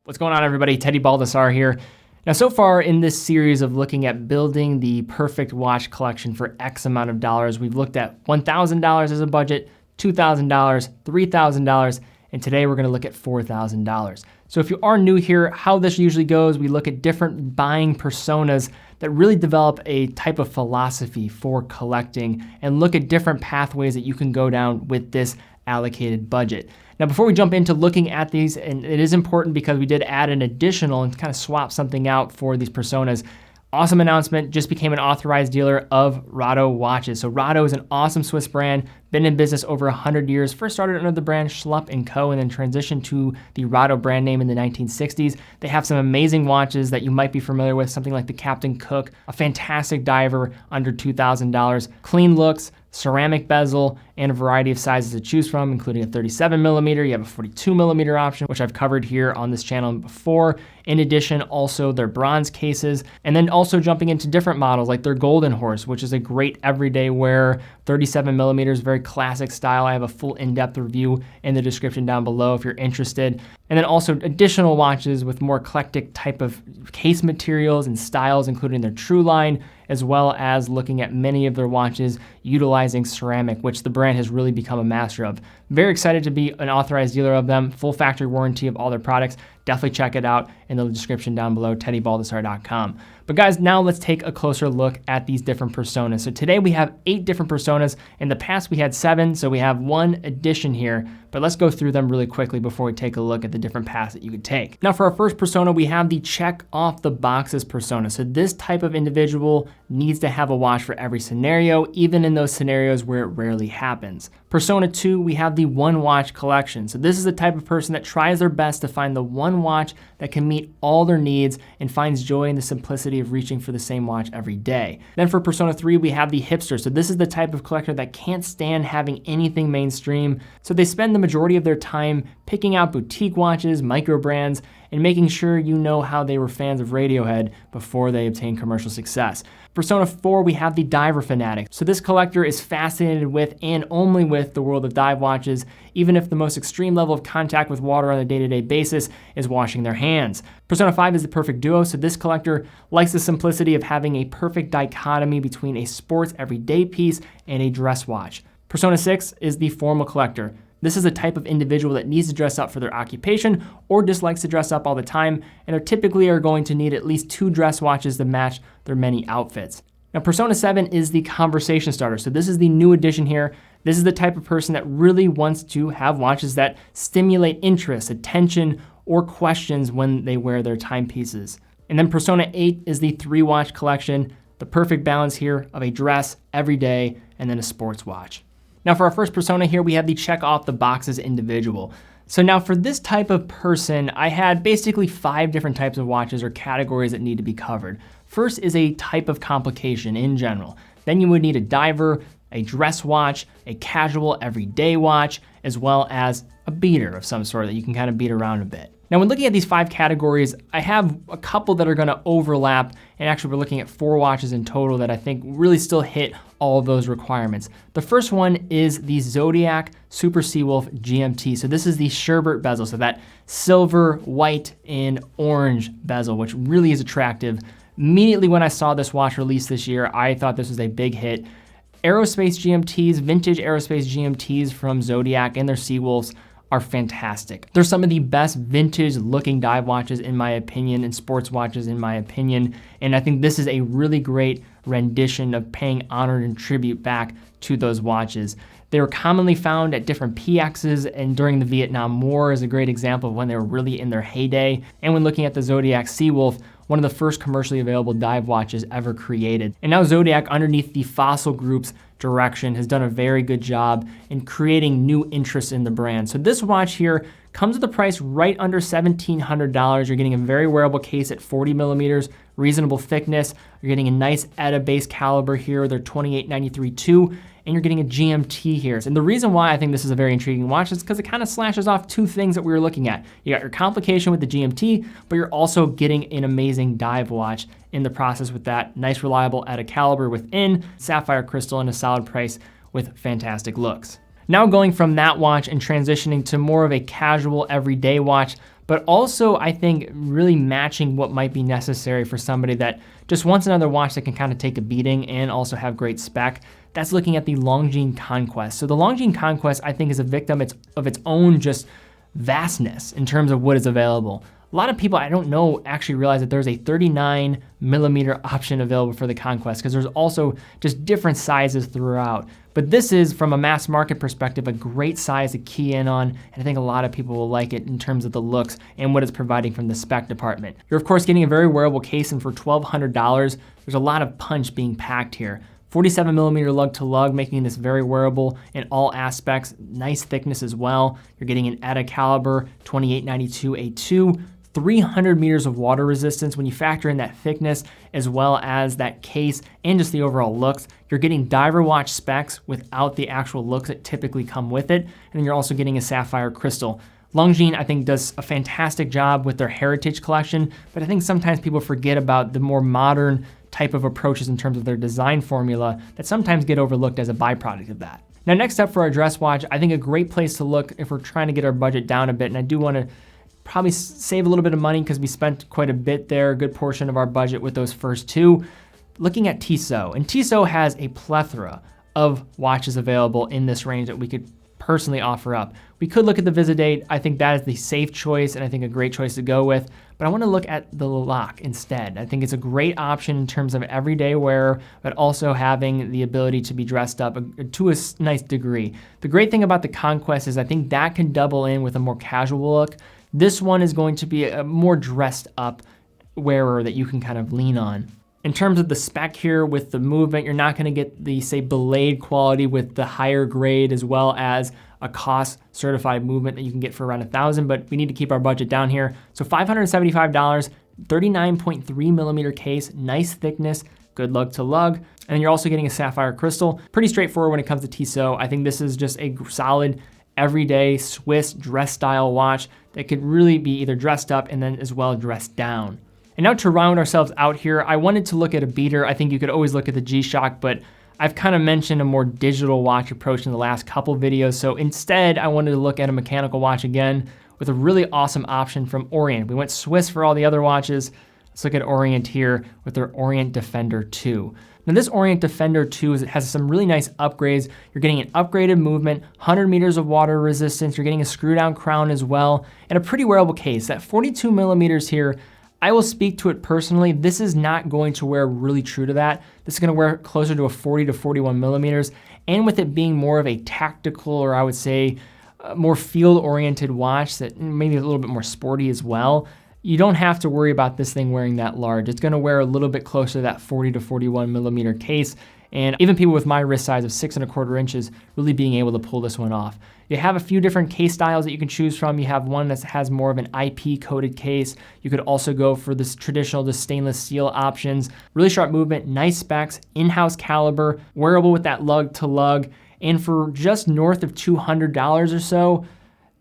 What's going on, everybody? Teddy Baldassarre here. Now, so far in this series of looking at building the perfect watch collection for X amount of dollars, we've looked at $1,000 as a budget, $2,000, $3,000, and today we're going to look at $4,000. So if you are new here, how this usually goes, we look at different buying personas that really develop a type of philosophy for collecting and look at different pathways that you can go down with this allocated budget. Now, before we jump into looking at these, and it is important because we did add an additional and kind of swap something out for these personas. Awesome announcement, just became an authorized dealer of Rado watches. So Rado is an awesome Swiss brand, been in business over 100 years. First started under the brand Schlupp & Co. and then transitioned to the Rado brand name in the 1960s. They have some amazing watches that you might be familiar with, something like the Captain Cook, a fantastic diver under $2,000, clean looks, ceramic bezel, and a variety of sizes to choose from, including a 37 millimeter. You have a 42 millimeter option, which I've covered here on this channel before. In addition, also their bronze cases, and then also jumping into different models like their Golden Horse, which is a great everyday wear, 37 millimeters, very classic style. I have a full in-depth review in the description down below if you're interested. And then also additional watches with more eclectic type of case materials and styles, including their True line, as well as looking at many of their watches utilizing ceramic, which the brand has really become a master of. Very excited to be an authorized dealer of them, full factory warranty of all their products. Definitely check it out in the description down below, teddybaldassarre.com. But guys, now let's take a closer look at these different personas. So today we have 8 different personas. In the past we had 7, so we have 1 addition here, but let's go through them really quickly before we take a look at the different paths that you could take. Now for our first persona, we have the check off the boxes persona. So this type of individual needs to have a watch for every scenario, even in those scenarios where it rarely happens. Persona 2, we have the one watch collection. So this is the type of person that tries their best to find the one watch that can meet all their needs and finds joy in the simplicity of reaching for the same watch every day. Then for Persona 3, we have the hipster. So this is the type of collector that can't stand having anything mainstream. So they spend the majority of their time picking out boutique watches, micro brands, and making sure you know how they were fans of Radiohead before they obtained commercial success. Persona 4, we have the diver fanatic. So this collector is fascinated with and only with the world of dive watches, even if the most extreme level of contact with water on a day-to-day basis is washing their hands. Persona 5 is the perfect duo, so this collector likes the simplicity of having a perfect dichotomy between a sports everyday piece and a dress watch. Persona 6 is the formal collector. This is a type of individual that needs to dress up for their occupation or dislikes to dress up all the time, and they typically are going to need at least 2 dress watches to match their many outfits. Now, Persona 7 is the conversation starter. So this is the new addition here. This is the type of person that really wants to have watches that stimulate interest, attention, or questions when they wear their timepieces. And then Persona 8 is the 3-watch collection, the perfect balance here of a dress every day and then a sports watch. Now for our first persona here, we have the check off the boxes individual. So now for this type of person, I had basically 5 different types of watches or categories that need to be covered. First is a type of complication in general. Then you would need a diver, a dress watch, a casual everyday watch, as well as a beater of some sort that you can kind of beat around a bit. Now, when looking at these 5 categories, I have a couple that are gonna overlap, and actually we're looking at 4 watches in total that I think really still hit all of those requirements. The first one is the Zodiac Super Seawolf GMT. So this is the sherbet bezel, so that silver, white, and orange bezel, which really is attractive. Immediately when I saw this watch released this year, I thought this was a big hit. Aerospace GMTs, vintage aerospace GMTs from Zodiac and their Seawolves are fantastic. They're some of the best vintage looking dive watches in my opinion and sports watches in my opinion. And I think this is a really great rendition of paying honor and tribute back to those watches. They were commonly found at different PXs, and during the Vietnam War is a great example of when they were really in their heyday. And when looking at the Zodiac Seawolf, one of the first commercially available dive watches ever created. And now Zodiac, underneath the Fossil Group's direction, has done a very good job in creating new interest in the brand. So this watch here comes with a price right under $1,700. You're getting a very wearable case at 40 millimeters, reasonable thickness. You're getting a nice ETA base caliber here, their 2893-2, and you're getting a GMT here. And the reason why I think this is a very intriguing watch is because it kind of slashes off 2 things that we were looking at. You got your complication with the GMT, but you're also getting an amazing dive watch in the process with that. Nice, reliable ETA caliber within, sapphire crystal, and a solid price with fantastic looks. Now going from that watch and transitioning to more of a casual everyday watch, but also I think really matching what might be necessary for somebody that just wants another watch that can kind of take a beating and also have great spec. That's looking at the Longines Conquest. So the Longines Conquest, I think, is a victim of its own just vastness in terms of what is available. A lot of people, I don't know, actually realize that there's a 39mm option available for the Conquest, because there's also just different sizes throughout. But this is, from a mass market perspective, a great size to key in on, and I think a lot of people will like it in terms of the looks and what it's providing from the spec department. You're of course getting a very wearable case, and for $1,200, there's a lot of punch being packed here. 47mm lug to lug, making this very wearable in all aspects. Nice thickness as well. You're getting an ETA caliber 2892A2, 300 meters of water resistance. When you factor in that thickness as well as that case and just the overall looks, you're getting diver watch specs without the actual looks that typically come with it. And then you're also getting a sapphire crystal. Longines, I think, does a fantastic job with their heritage collection, but I think sometimes people forget about the more modern type of approaches in terms of their design formula that sometimes get overlooked as a byproduct of that. Now, next up for our dress watch, I think a great place to look if we're trying to get our budget down a bit, and I do want to probably save a little bit of money because we spent quite a bit there, a good portion of our budget with those first two. Looking at Tissot, and Tissot has a plethora of watches available in this range that we could personally offer up. We could look at the Visidate. I think that is the safe choice and I think a great choice to go with, but I want to look at the Lilac instead. I think it's a great option in terms of everyday wear, but also having the ability to be dressed up to a nice degree. The great thing about the Conquest is I think that can double in with a more casual look. This one is going to be a more dressed up wearer that you can kind of lean on. In terms of the spec here with the movement, you're not going to get the, say, belayed quality with the higher grade, as well as a cost certified movement that you can get for around $1,000, but we need to keep our budget down here. So $575, 39.3mm case, nice thickness, good lug to lug. And then you're also getting a sapphire crystal. Pretty straightforward when it comes to Tissot. I think this is just a solid everyday Swiss dress style watch that could really be either dressed up and then as well dressed down. And now to round ourselves out here, I wanted to look at a beater. I think you could always look at the G-Shock, but I've kind of mentioned a more digital watch approach in the last couple videos. So instead, I wanted to look at a mechanical watch again with a really awesome option from Orient. We went Swiss for all the other watches. Let's look at Orient here with their Orient Defender 2. Now this Orient Defender 2 has some really nice upgrades. You're getting an upgraded movement, 100 meters of water resistance. You're getting a screw down crown as well, and a pretty wearable case. That 42mm here, I will speak to it personally. This is not going to wear really true to that. This is gonna wear closer to a 40 to 41mm. And with it being more of a tactical, or I would say more field-oriented watch that maybe a little bit more sporty as well, you don't have to worry about this thing wearing that large. It's gonna wear a little bit closer to that 40 to 41mm case. And even people with my wrist size of 6¼ inches really being able to pull this one off. You have a few different case styles that you can choose from. You have one that has more of an IP coated case. You could also go for this traditional, the stainless steel options. Really sharp movement, nice specs, in-house caliber, wearable with that lug to lug. And for just north of $200 or so,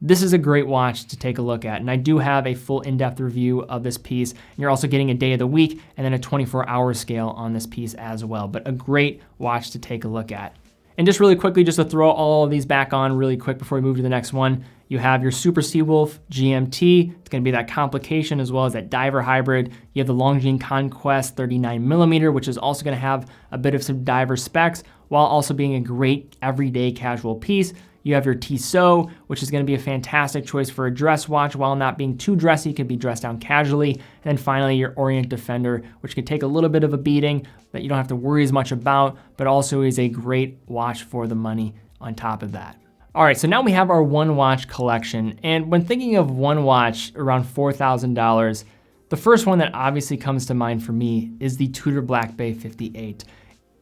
this is a great watch to take a look at. And I do have a full in-depth review of this piece. And you're also getting a day of the week and then a 24-hour scale on this piece as well. But a great watch to take a look at. And just really quickly, just to throw all of these back on really quick before we move to the next one, you have your Super Seawolf GMT. It's gonna be that complication as well as that diver hybrid. You have the Longines Conquest 39mm, which is also gonna have a bit of some diver specs while also being a great everyday casual piece. You have your Tissot, which is gonna be a fantastic choice for a dress watch while not being too dressy, could be dressed down casually. And then finally your Orient Defender, which could take a little bit of a beating that you don't have to worry as much about, but also is a great watch for the money on top of that. All right, so now we have our one watch collection. And when thinking of one watch around $4,000, the first one that obviously comes to mind for me is the Tudor Black Bay 58.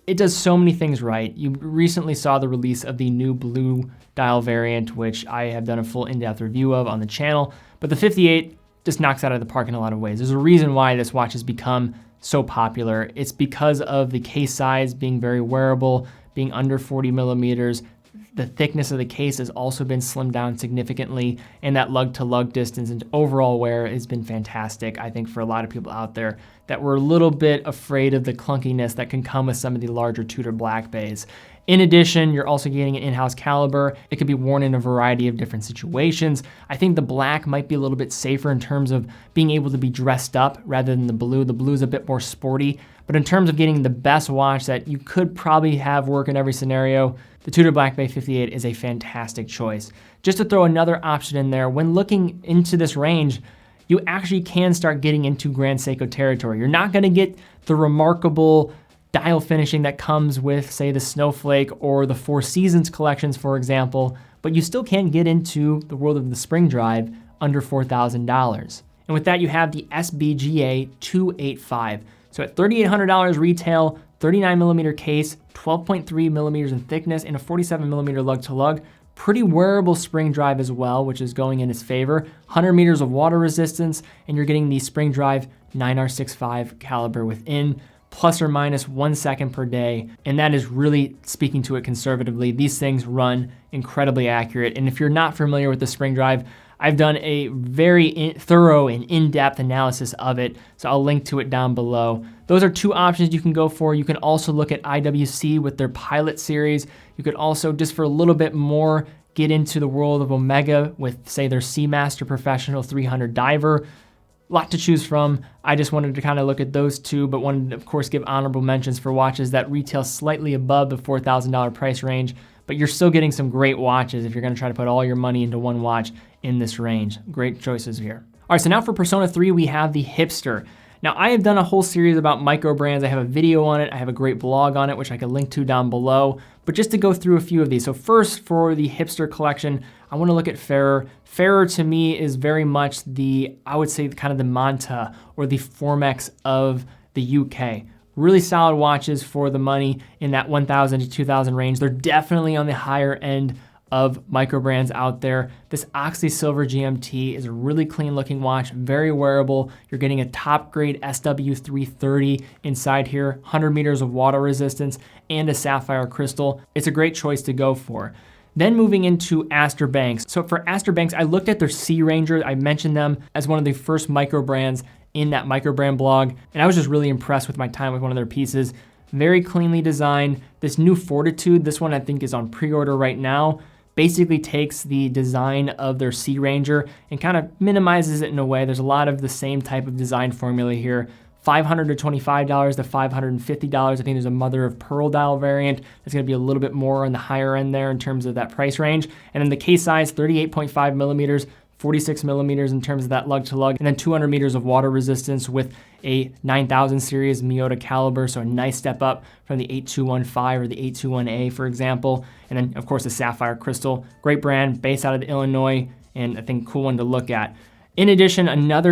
It does so many things right. You recently saw the release of the new blue dial variant, which I have done a full in-depth review of on the channel, but the 58 just knocks out of the park in a lot of ways. There's a reason why this watch has become so popular. It's because of the case size being very wearable, being under 40mm. The thickness of the case has also been slimmed down significantly, and that lug to lug distance and overall wear has been fantastic, I think, for a lot of people out there that were a little bit afraid of the clunkiness that can come with some of the larger Tudor Black Bays. In addition, you're also getting an in-house caliber. It could be worn in a variety of different situations. I think the black might be a little bit safer in terms of being able to be dressed up rather than the blue. The blue is a bit more sporty, but in terms of getting the best watch that you could probably have work in every scenario, the Tudor Black Bay 58 is a fantastic choice. Just to throw another option in there, when looking into this range, you actually can start getting into Grand Seiko territory. You're not gonna get the remarkable dial finishing that comes with, say, the Snowflake or the Four Seasons collections, for example, but you still can get into the world of the spring drive under $4,000. And with that, you have the SBGA 285. So at $3,800 retail, 39mm case, 12.3mm in thickness, and a 47mm lug to lug. Pretty wearable spring drive as well, which is going in its favor. 100 meters of water resistance, and you're getting the spring drive 9R65 caliber within, plus or minus 1 second per day. And that is really speaking to it conservatively. These things run incredibly accurate. And if you're not familiar with the spring drive, I've done a very thorough and in-depth analysis of it, so I'll link to it down below. Those are two options you can go for. You can also look at IWC with their Pilot series. You could also, just for a little bit more, get into the world of Omega with, say, their Seamaster Professional 300 Diver. Lot to choose from. I just wanted to kind of look at those two, but wanted to, of course, give honorable mentions for watches that retail slightly above the $4,000 price range, but you're still getting some great watches if you're gonna try to put all your money into one watch in this range. Great choices here. All right, so now for Persona 3, we have the Hipster. Now, I have done a whole series about micro brands. I have a video on it. I have a great blog on it, which I can link to down below. But just to go through a few of these. So first, for the Hipster collection, I want to look at Fairer. Fairer to me is very much the, I would say, kind of the Manta or the Formex of the UK. Really solid watches for the money in that 1,000 to 2,000 range. They're definitely on the higher end of micro brands out there. This Oxley Silver GMT is a really clean looking watch, very wearable. You're getting a top grade SW330 inside here, 100 meters of water resistance, and a sapphire crystal. It's a great choice to go for. Then moving into Astor Banks. So for Astor Banks, I looked at their Sea Ranger. I mentioned them as one of the first micro brands in that micro brand blog, and I was just really impressed with my time with one of their pieces. Very cleanly designed. This new Fortitude, this one I think is on pre-order right now, basically takes the design of their Sea Ranger and kind of minimizes it in a way. There's a lot of the same type of design formula here. $500 to $25 to $550. I think there's a mother of pearl dial variant that's gonna be a little bit more on the higher end there in terms of that price range. And then the case size, 38.5 millimeters, 46 millimeters in terms of that lug to lug, and then 200 meters of water resistance with a 9000 series Miyota caliber, so a nice step up from the 8215 or the 821A, for example. And then, of course, the Sapphire Crystal, great brand, based out of Illinois, and I think cool one to look at. In addition,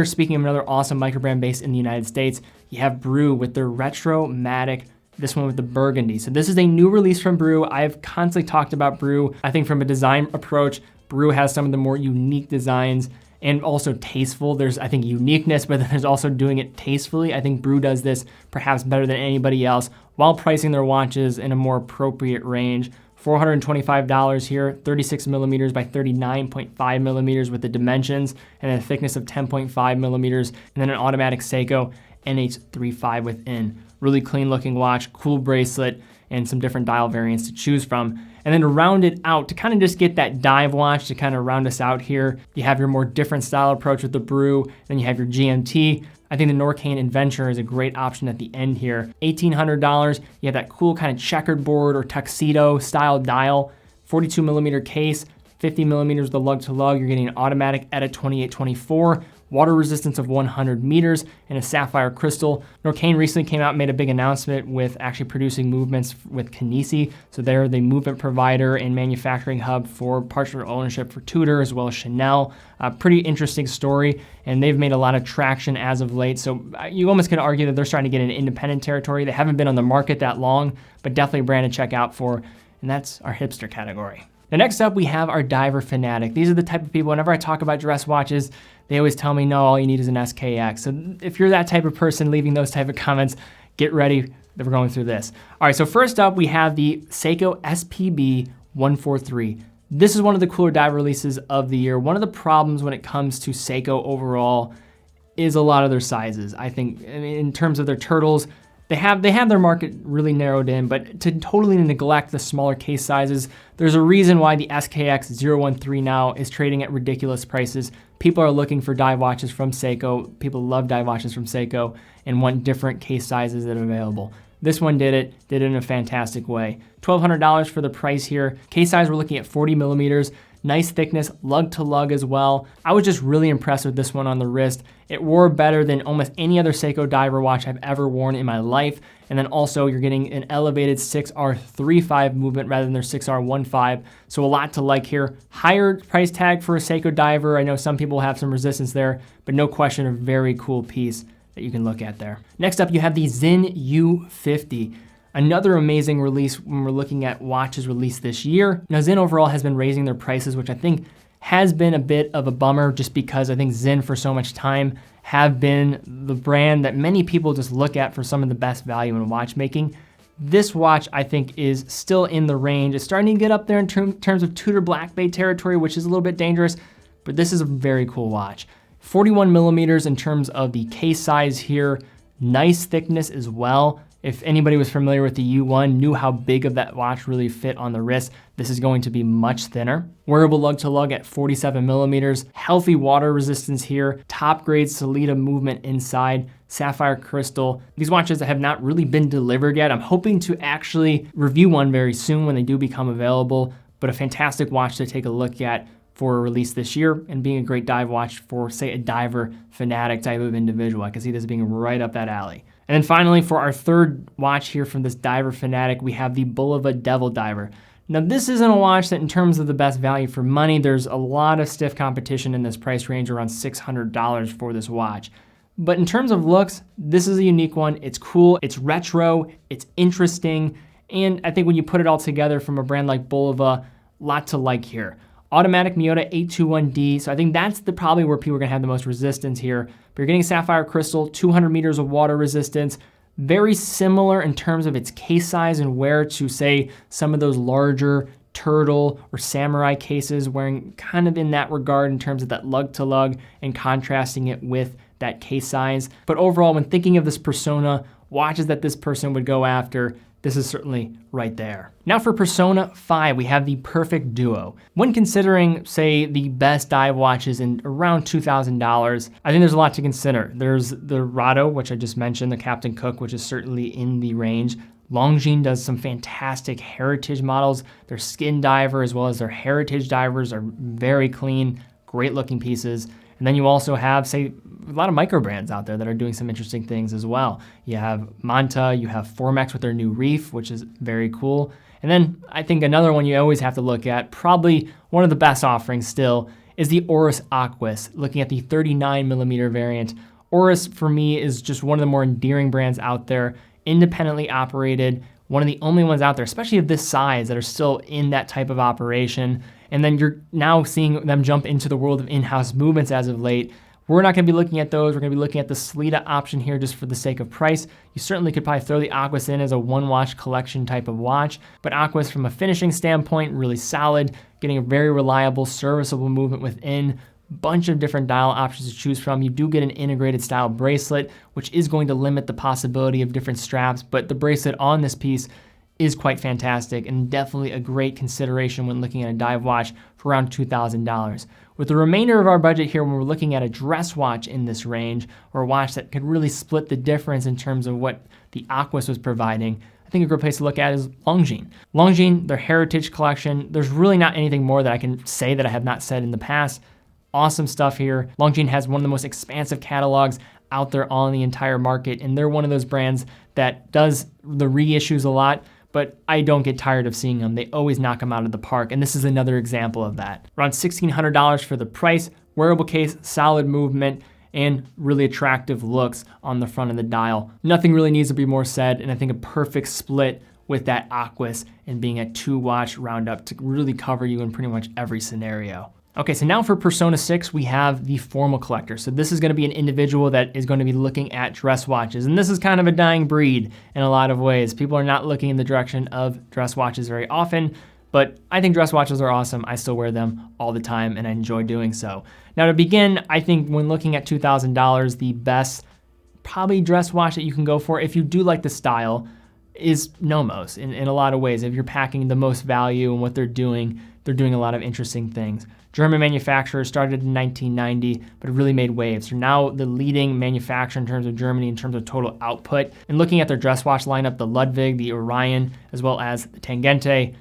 speaking of another awesome microbrand based in the United States, you have Brew with their Retro-Matic, this one with the Burgundy. So this is a new release from Brew. I've constantly talked about Brew. I think from a design approach, Brew has some of the more unique designs and also tasteful. There's, I think, uniqueness, but then there's also doing it tastefully. I think Brew does this perhaps better than anybody else while pricing their watches in a more appropriate range. $425 here, 36 millimeters by 39.5 millimeters with the dimensions and a thickness of 10.5 millimeters, and then an automatic Seiko NH35 within. Really clean looking watch, cool bracelet, and some different dial variants to choose from. And then to round it out, to kind of just get that dive watch to kind of round us out here, you have your more different style approach with the Brew, then you have your GMT. I think the Norcane Adventure is a great option at the end here. $1,800, you have that cool kind of checkered board or tuxedo style dial, 42 millimeter case, 50 millimeters with the lug to lug. You're getting an automatic ETA 2824, water resistance of 100 meters, and a sapphire crystal. Norcane recently came out and made a big announcement with actually producing movements with Kinesi. So they're the movement provider and manufacturing hub for partial ownership for Tudor as well as Chanel. Pretty interesting story, and they've made a lot of traction as of late. So you almost could argue that they're starting to get an independent territory. They haven't been on the market that long, but definitely a brand to check out for, and that's our hipster category. Now, next up, we have our diver fanatic. These are the type of people, whenever I talk about dress watches, they always tell me, no, all you need is an SKX. So if you're that type of person leaving those type of comments, get ready that we're going through this. All right, so first up, we have the Seiko SPB 143. This is one of the cooler dive releases of the year. One of the problems when it comes to Seiko overall is a lot of their sizes. I think in terms of their turtles, They have their market really narrowed in, but to totally neglect the smaller case sizes, there's a reason why the SKX 013 now is trading at ridiculous prices. People are looking for dive watches from Seiko. People love dive watches from Seiko and want different case sizes that are available. This one did it in a fantastic way. $1,200 for the price here. Case size, we're looking at 40 millimeters. Nice thickness, lug to lug as well. I was just really impressed with this one on the wrist. It wore better than almost any other Seiko diver watch I've ever worn in my life. And then also you're getting an elevated 6R35 movement rather than their 6R15. So a lot to like here. Higher price tag for a Seiko diver. I know some people have some resistance there, but no question, a very cool piece that you can look at there. Next up, you have the Zen U50. Another amazing release when we're looking at watches released this year. Now, Zen overall has been raising their prices, which I think has been a bit of a bummer just because I think Zen for so much time have been the brand that many people just look at for some of the best value in watchmaking. This watch, I think, is still in the range. It's starting to get up there in terms of Tudor Black Bay territory, which is a little bit dangerous, but this is a very cool watch. 41 millimeters in terms of the case size here. Nice thickness as well. If anybody was familiar with the U1, knew how big of that watch really fit on the wrist, this is going to be much thinner. Wearable lug to lug at 47 millimeters. Healthy water resistance here. Top grade Sellita movement inside. Sapphire crystal. These watches have not really been delivered yet. I'm hoping to actually review one very soon when they do become available, but a fantastic watch to take a look at for a release this year and being a great dive watch for, say, a diver fanatic type of individual. I can see this being right up that alley. And then finally, for our third watch here from this diver fanatic, we have the Bulova Devil Diver. Now, this isn't a watch that in terms of the best value for money, there's a lot of stiff competition in this price range, around $600 for this watch. But in terms of looks, this is a unique one. It's cool, it's retro, it's interesting, and I think when you put it all together from a brand like Bulova, lot to like here. Automatic Miyota 821D, so I think that's probably where people are gonna have the most resistance here. But you're getting sapphire crystal, 200 meters of water resistance, very similar in terms of its case size and wear to, say, some of those larger turtle or samurai cases, wearing kind of in that regard in terms of that lug to lug and contrasting it with that case size. But overall, when thinking of this persona, watches that this person would go after, this is certainly right there. Now for Persona 5, we have the Perfect Duo. When considering, say, the best dive watches in around $2,000, I think there's a lot to consider. There's the Rado, which I just mentioned, the Captain Cook, which is certainly in the range. Longines does some fantastic heritage models. Their skin diver as well as their heritage divers are very clean, great looking pieces. And then you also have, say, a lot of micro brands out there that are doing some interesting things as well. You have Manta, you have Formex with their new Reef, which is very cool. And then I think another one you always have to look at, probably one of the best offerings still, is the Oris Aquis, looking at the 39 millimeter variant. Oris, for me, is just one of the more endearing brands out there, independently operated, one of the only ones out there, especially of this size, that are still in that type of operation. And then you're now seeing them jump into the world of in-house movements as of late. We're not gonna be looking at those. We're gonna be looking at the Sellita option here just for the sake of price. You certainly could probably throw the Aquis in as a one watch collection type of watch, but Aquis from a finishing standpoint, really solid, getting a very reliable, serviceable movement within, bunch of different dial options to choose from. You do get an integrated style bracelet, which is going to limit the possibility of different straps, but the bracelet on this piece is quite fantastic and definitely a great consideration when looking at a dive watch for around $2,000. With the remainder of our budget here, when we're looking at a dress watch in this range, or a watch that could really split the difference in terms of what the Aquis was providing, I think a great place to look at is Longines. Longines, their heritage collection, there's really not anything more that I can say that I have not said in the past. Awesome stuff here. Longines has one of the most expansive catalogs out there on the entire market, and they're one of those brands that does the reissues a lot, but I don't get tired of seeing them. They always knock them out of the park, and this is another example of that. Around $1,600 for the price, wearable case, solid movement, and really attractive looks on the front of the dial. Nothing really needs to be more said, and I think a perfect split with that Aquis and being a 2-watch roundup to really cover you in pretty much every scenario. Okay, so now for Persona 6, we have the formal collector. So this is gonna be an individual that is gonna be looking at dress watches. And this is kind of a dying breed in a lot of ways. People are not looking in the direction of dress watches very often, but I think dress watches are awesome. I still wear them all the time and I enjoy doing so. Now to begin, I think when looking at $2,000, the best probably dress watch that you can go for if you do like the style is Nomos in a lot of ways. If you're packing the most value in what they're doing a lot of interesting things. German manufacturer, started in 1990, but really made waves. They're now the leading manufacturer in terms of Germany, in terms of total output. And looking at their dress watch lineup, the Ludwig, the Orion, as well as the Tangente,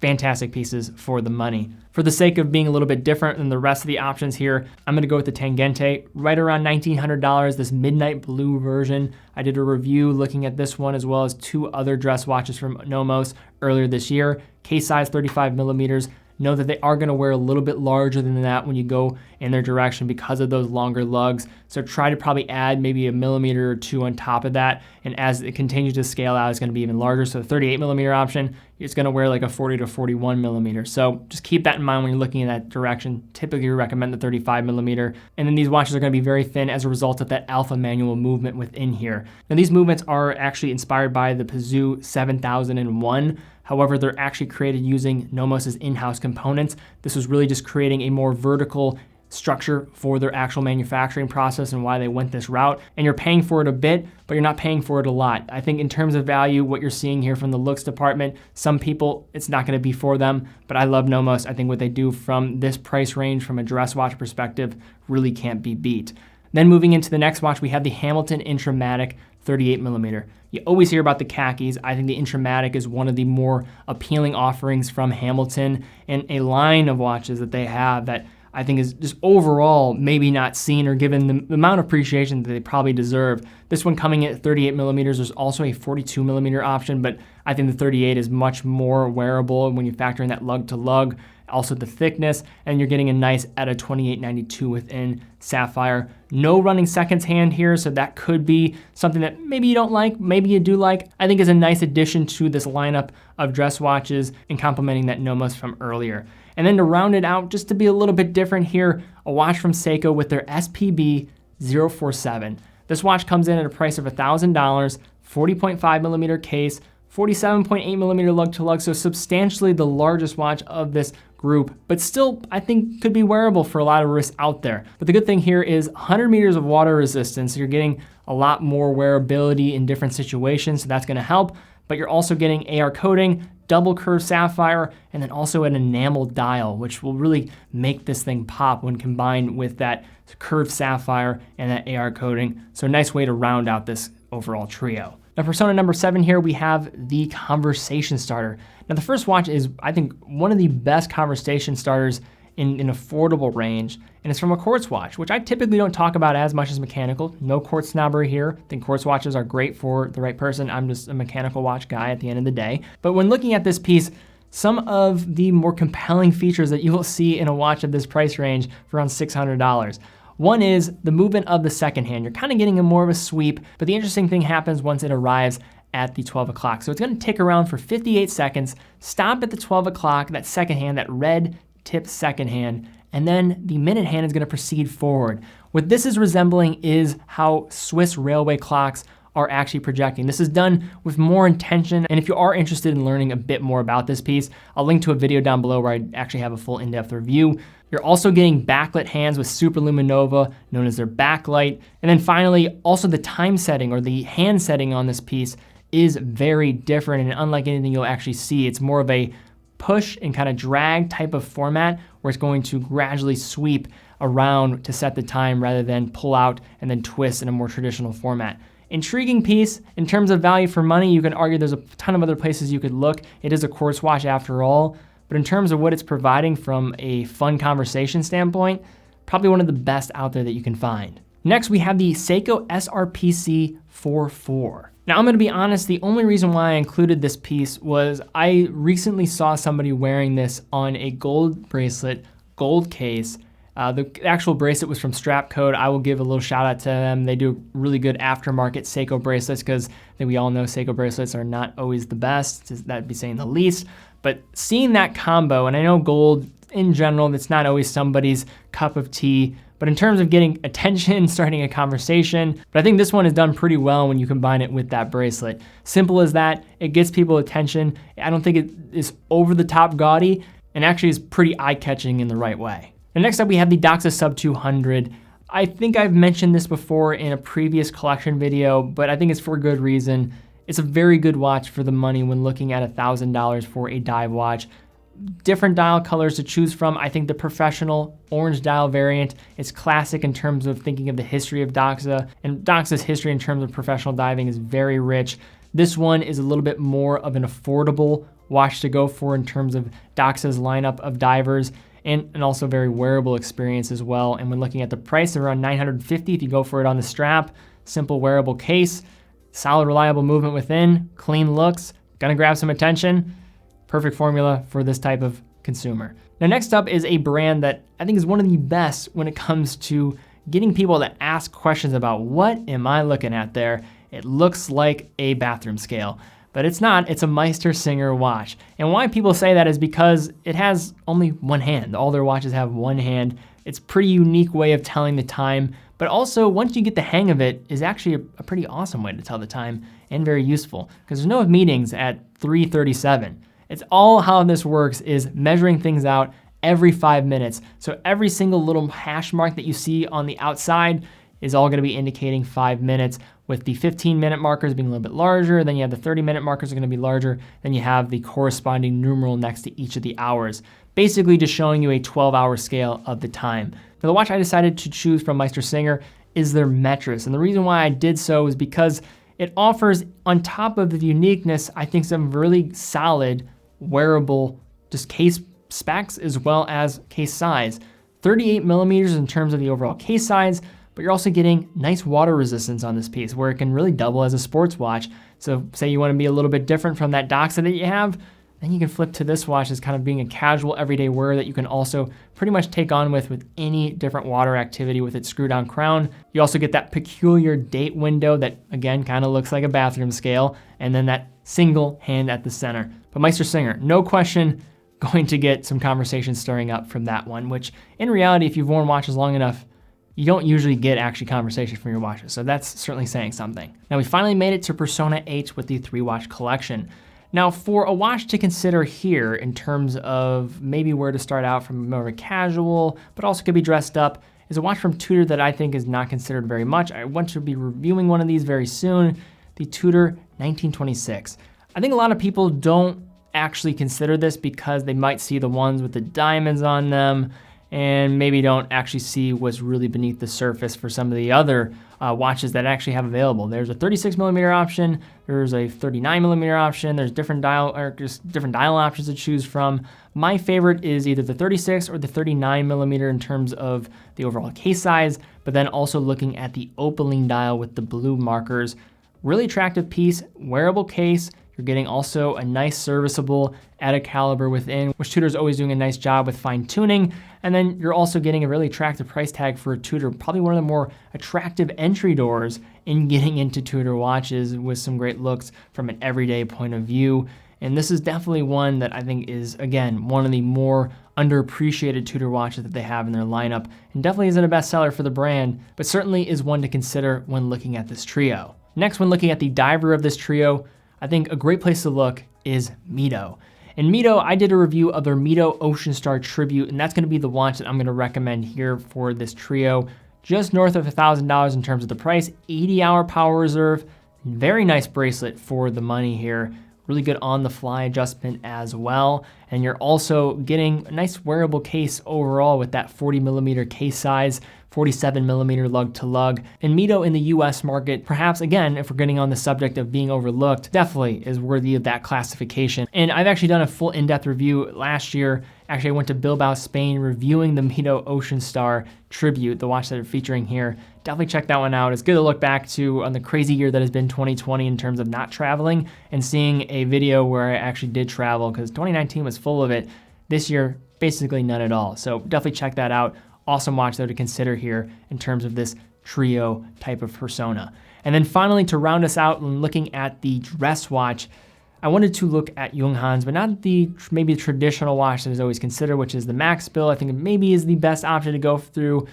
fantastic pieces for the money. For the sake of being a little bit different than the rest of the options here, I'm gonna go with the Tangente, right around $1,900, this midnight blue version. I did a review looking at this one as well as 2 other dress watches from Nomos earlier this year. Case size 35 millimeters. Know that they are gonna wear a little bit larger than that when you go in their direction because of those longer lugs. So try to probably add maybe a millimeter or 2 on top of that. And as it continues to scale out, it's gonna be even larger. So the 38 millimeter option, it's gonna wear like a 40 to 41 millimeter. So just keep that in mind when you're looking in that direction. Typically we recommend the 35 millimeter. And then these watches are gonna be very thin as a result of that alpha manual movement within here. Now these movements are actually inspired by the Peugeot 7001. However, they're actually created using Nomos's in-house components. This was really just creating a more vertical structure for their actual manufacturing process and why they went this route. And you're paying for it a bit, but you're not paying for it a lot. I think in terms of value, what you're seeing here from the looks department, some people, it's not gonna be for them, but I love Nomos. I think what they do from this price range, from a dress watch perspective, really can't be beat. Then moving into the next watch, we have the Hamilton Intramatic 38 millimeter. You always hear about the khakis. I think the Intramatic is one of the more appealing offerings from Hamilton, and a line of watches that they have that I think is just overall maybe not seen or given the amount of appreciation that they probably deserve. This one coming in at 38 millimeters. There's also a 42 millimeter option, but I think the 38 is much more wearable when you factor in that lug to lug, also the thickness, and you're getting a nice ETA 2892 within sapphire. No running seconds hand here, so that could be something that maybe you don't like, maybe you do like. I think is a nice addition to this lineup of dress watches and complementing that Nomos from earlier. And then to round it out, just to be a little bit different here, a watch from Seiko with their SPB 047. This watch comes in at a price of $1,000, 40.5 millimeter case, 47.8 millimeter lug to lug, so substantially the largest watch of this group, but still I think could be wearable for a lot of wrists out there. But the good thing here is 100 meters of water resistance, so you're getting a lot more wearability in different situations, so that's gonna help, but you're also getting AR coating, double curved sapphire, and then also an enamel dial, which will really make this thing pop when combined with that curved sapphire and that AR coating. So a nice way to round out this overall trio. Now persona number 7 here, we have the conversation starter. Now the first watch is, I think, one of the best conversation starters in an affordable range, and it's from a quartz watch, which I typically don't talk about as much as mechanical. No quartz snobbery here. I think quartz watches are great for the right person. I'm just a mechanical watch guy at the end of the day. But when looking at this piece, some of the more compelling features that you will see in a watch of this price range for around $600. One is the movement of the second hand. You're kind of getting a more of a sweep, but the interesting thing happens once it arrives at the 12 o'clock. So it's gonna tick around for 58 seconds, stop at the 12 o'clock, that second hand, that red tip second hand, and then the minute hand is gonna proceed forward. What this is resembling is how Swiss railway clocks are actually projecting. This is done with more intention, and if you are interested in learning a bit more about this piece, I'll link to a video down below where I actually have a full in-depth review. You're also getting backlit hands with Superluminova, known as their backlight. And then finally, also the time setting or the hand setting on this piece is very different, and unlike anything you'll actually see, it's more of a push and kind of drag type of format where it's going to gradually sweep around to set the time rather than pull out and then twist in a more traditional format. Intriguing piece. In terms of value for money, you can argue there's a ton of other places you could look. It is a quartz watch after all, but in terms of what it's providing from a fun conversation standpoint, probably one of the best out there that you can find. Next, we have the Seiko SRPC 44. Now, I'm gonna be honest, the only reason why I included this piece was I recently saw somebody wearing this on a gold bracelet, gold case. The actual bracelet was from Strapcode. I will give a little shout out to them. They do really good aftermarket Seiko bracelets because I think we all know Seiko bracelets are not always the best, that'd be saying the least. But seeing that combo, and I know gold in general, that's not always somebody's cup of tea, but in terms of getting attention, starting a conversation, but I think this one is done pretty well when you combine it with that bracelet. Simple as that, it gets people attention. I don't think it is over the top gaudy, and actually is pretty eye-catching in the right way. And next up, we have the Doxa Sub 200. I think I've mentioned this before in a previous collection video, but I think it's for good reason. It's a very good watch for the money when looking at $1,000 for a dive watch. Different dial colors to choose from. I think the professional orange dial variant is classic in terms of thinking of the history of Doxa, and Doxa's history in terms of professional diving is very rich. This one is a little bit more of an affordable watch to go for in terms of Doxa's lineup of divers, and also very wearable experience as well. And when looking at the price, around $950 if you go for it on the strap. Simple wearable case, solid reliable movement within, clean looks, gonna grab some attention. Perfect formula for this type of consumer. Now next up is a brand that I think is one of the best when it comes to getting people to ask questions about what am I looking at there? It looks like a bathroom scale, but it's not. It's a Meister Singer watch. And why people say that is because it has only one hand. All their watches have one hand. It's a pretty unique way of telling the time, but also once you get the hang of it, is actually a pretty awesome way to tell the time and very useful because there's no meetings at 3:37. It's all how this works is measuring things out every 5 minutes. So every single little hash mark that you see on the outside is all gonna be indicating 5 minutes, with the 15-minute markers being a little bit larger, then you have the 30-minute markers are gonna be larger, then you have the corresponding numeral next to each of the hours. Basically just showing you a 12-hour scale of the time. For the watch I decided to choose from Meister Singer is their Metris. And the reason why I did so is because it offers, on top of the uniqueness, I think some really solid wearable just case specs as well as case size. 38 millimeters in terms of the overall case size, but you're also getting nice water resistance on this piece where it can really double as a sports watch. So say you want to be a little bit different from that Doxa that you have, then you can flip to this watch as kind of being a casual everyday wear that you can also pretty much take on with any different water activity with its screw down crown. You also get that peculiar date window that again kind of looks like a bathroom scale, and then that single hand at the center. But Meister Singer, no question, going to get some conversation stirring up from that one, which in reality, if you've worn watches long enough, you don't usually get actually conversation from your watches. So that's certainly saying something. Now we finally made it to Persona 8 with the 3-watch collection. Now for a watch to consider here in terms of maybe where to start out from more of a casual, but also could be dressed up, is a watch from Tudor that I think is not considered very much. I want to be reviewing one of these very soon, the Tudor 1926. I think a lot of people don't actually consider this because they might see the ones with the diamonds on them and maybe don't actually see what's really beneath the surface for some of the other watches that actually have available. There's a 36 millimeter option, there's a 39 millimeter option, there's different dial options to choose from. My favorite is either the 36 or the 39 millimeter in terms of the overall case size, but then also looking at the opaline dial with the blue markers. Really attractive piece, wearable case. You're getting also a nice serviceable added caliber within, which Tudor's always doing a nice job with fine tuning. And then you're also getting a really attractive price tag for a Tudor, probably one of the more attractive entry doors in getting into Tudor watches with some great looks from an everyday point of view. And this is definitely one that I think is, again, one of the more underappreciated Tudor watches that they have in their lineup, and definitely isn't a bestseller for the brand, but certainly is one to consider when looking at this trio. Next, when looking at the diver of this trio, I think a great place to look is Mito. And Mito, I did a review of their Mito Ocean Star Tribute, and that's gonna be the watch that I'm gonna recommend here for this trio. Just north of $1,000 in terms of the price, 80-hour power reserve, very nice bracelet for the money here. Really good on-the-fly adjustment as well. And you're also getting a nice wearable case overall with that 40 millimeter case size, 47 millimeter lug to lug. And Mito in the US market, perhaps again, if we're getting on the subject of being overlooked, definitely is worthy of that classification. And I've actually done a full in-depth review last year. Actually, I went to Bilbao, Spain, reviewing the Mito Ocean Star Tribute, the watch that they're featuring here. Definitely check that one out. It's good to look back to on the crazy year that has been 2020 in terms of not traveling and seeing a video where I actually did travel, because 2019 was full of it. This year, basically none at all. So definitely check that out. Awesome watch though to consider here in terms of this trio type of persona. And then finally, to round us out when looking at the dress watch, I wanted to look at Junghans, but not the maybe traditional watch that is always considered, which is the Max Bill. I think it maybe is the best option to go through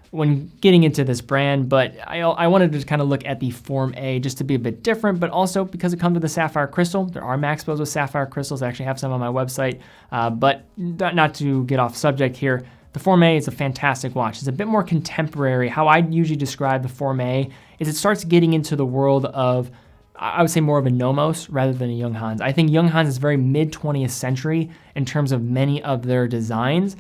when getting into this brand, but I wanted to kind of look at the Form A just to be a bit different, but also because it comes with a sapphire crystal. There are Max Bills with sapphire crystals. I actually have some on my website, but not to get off subject here. The Forme is a fantastic watch. It's a bit more contemporary. How I usually describe the Forme is it starts getting into the world of, I would say, more of a Nomos rather than a Junghans. I think Junghans is very mid-20th century in terms of many of their designs.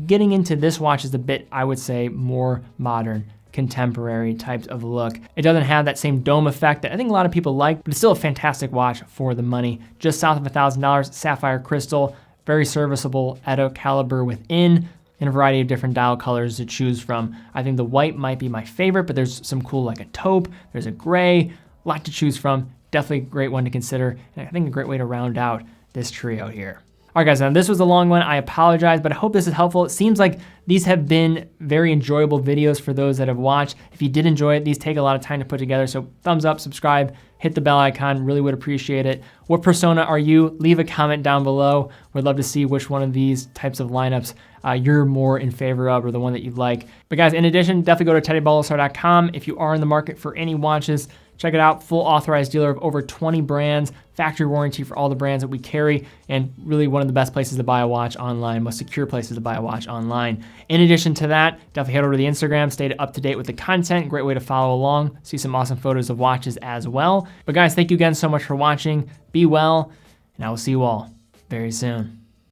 Getting into this watch is a bit, I would say, more modern, contemporary types of look. It doesn't have that same dome effect that I think a lot of people like, but it's still a fantastic watch for the money. Just south of $1,000, sapphire crystal, very serviceable Edo caliber within, and a variety of different dial colors to choose from. I think the white might be my favorite, but there's some cool like a taupe, there's a gray, a lot to choose from. Definitely a great one to consider, and I think a great way to round out this trio here. All right, guys, now this was a long one. I apologize, but I hope this is helpful. It seems like these have been very enjoyable videos for those that have watched. If you did enjoy it, these take a lot of time to put together, so thumbs up, subscribe, hit the bell icon, really would appreciate it. What persona are you? Leave a comment down below. We'd love to see which one of these types of lineups you're more in favor of or the one that you like. But guys, in addition, definitely go to teddybaldassarre.com. If you are in the market for any watches, check it out. Full authorized dealer of over 20 brands, factory warranty for all the brands that we carry, and really one of the best places to buy a watch online, most secure places to buy a watch online. In addition to that, definitely head over to the Instagram, stay up to date with the content. Great way to follow along, see some awesome photos of watches as well. But guys, thank you again so much for watching. Be well, and I will see you all very soon.